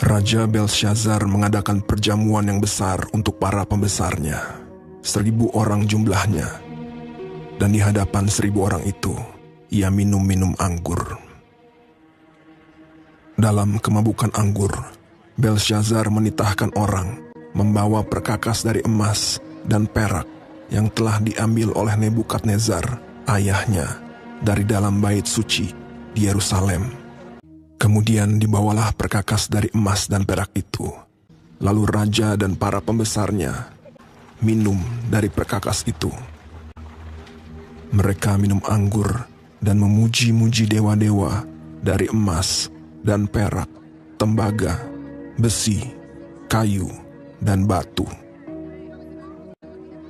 Raja Belshazzar mengadakan perjamuan yang besar untuk para pembesarnya, 1.000 orang jumlahnya. Dan di hadapan 1.000 orang itu, ia minum anggur. Dalam kemabukan anggur, Belshazzar menitahkan orang membawa perkakas dari emas dan perak yang telah diambil oleh Nebukadnezar, ayahnya, dari dalam bait suci di Yerusalem. Kemudian dibawalah perkakas dari emas dan perak itu. Lalu raja dan para pembesarnya minum dari perkakas itu. Mereka minum anggur dan memuji-muji dewa-dewa dari emas dan perak, tembaga, besi, kayu, dan batu.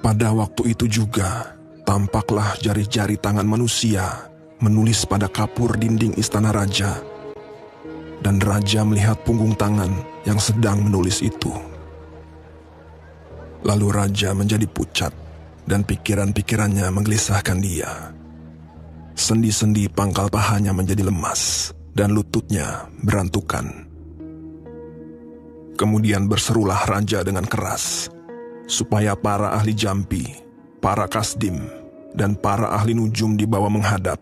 Pada waktu itu juga, tampaklah jari-jari tangan manusia menulis pada kapur dinding istana raja. Dan raja melihat punggung tangan yang sedang menulis itu. Lalu raja menjadi pucat, dan pikiran-pikirannya menggelisahkan dia. Sendi-sendi pangkal pahanya menjadi lemas, dan lututnya berantukan. Kemudian berserulah raja dengan keras, supaya para ahli jampi, para kasdim, dan para ahli nujum dibawa menghadap.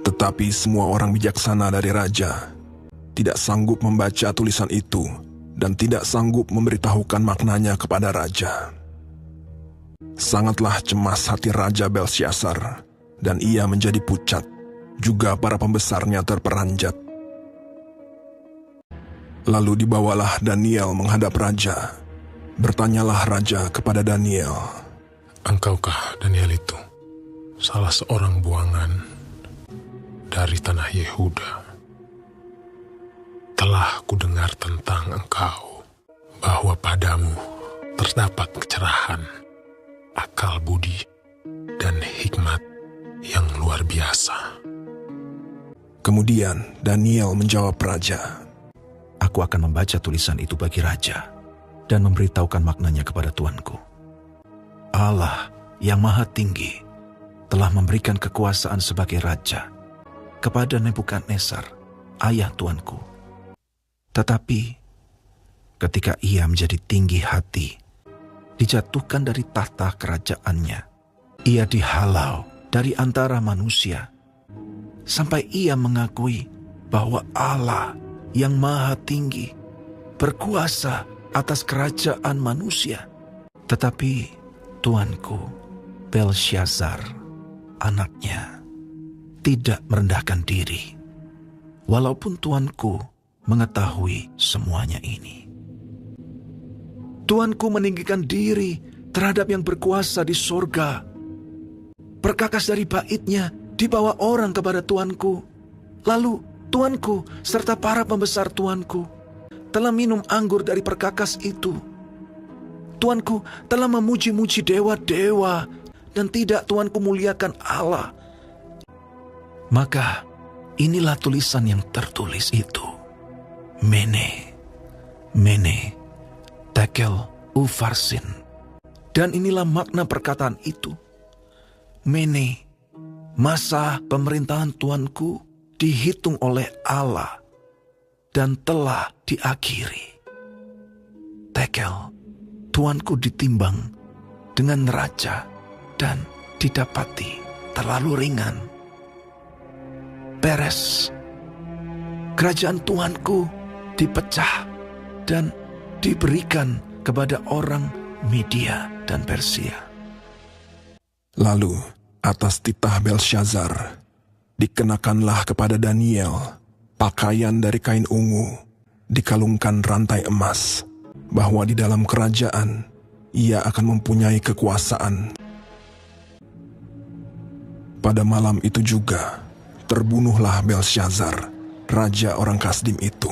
Tetapi semua orang bijaksana dari raja tidak sanggup membaca tulisan itu dan tidak sanggup memberitahukan maknanya kepada raja. Sangatlah cemas hati Raja Belshazzar, dan ia menjadi pucat, juga para pembesarnya terperanjat. Lalu dibawalah Daniel menghadap raja. Bertanyalah raja kepada Daniel, "Engkaukah Daniel itu salah seorang buangan dari tanah Yehuda? Telah kudengar tentang engkau, bahwa padamu terdapat kecerahan, akal budi, dan hikmat yang luar biasa." Kemudian Daniel menjawab raja, "Aku akan membaca tulisan itu bagi raja dan memberitahukan maknanya kepada tuanku. Allah yang Maha Tinggi telah memberikan kekuasaan sebagai raja kepada Nebukadnezar, ayah tuanku. Tetapi ketika ia menjadi tinggi hati, dijatuhkan dari tahta kerajaannya, ia dihalau dari antara manusia, sampai ia mengakui bahwa Allah yang Maha Tinggi berkuasa atas kerajaan manusia. Tetapi tuanku Belshazzar, anaknya, tidak merendahkan diri, walaupun tuanku mengetahui semuanya ini. Tuanku meninggikan diri terhadap yang berkuasa di sorga. Perkakas dari baitnya dibawa orang kepada tuanku. Lalu tuanku serta para pembesar tuanku telah minum anggur dari perkakas itu. Tuanku telah memuji-muji dewa-dewa, dan tidak tuanku muliakan Allah. Maka inilah tulisan yang tertulis itu. Mene, Mene, Tekel, Ufarsin. Dan inilah makna perkataan itu. Mene, masa pemerintahan tuanku dihitung oleh Allah dan telah diakhiri. Tekel, tuanku ditimbang dengan neraca dan didapati terlalu ringan. Peres, kerajaan tuanku dipecah dan diberikan kepada orang Media dan Persia. Lalu atas titah Belshazzar dikenakanlah kepada Daniel pakaian dari kain ungu, dikalungkan rantai emas, bahwa di dalam kerajaan ia akan mempunyai kekuasaan. Pada malam itu juga terbunuhlah Belshazzar, raja orang Kasdim itu.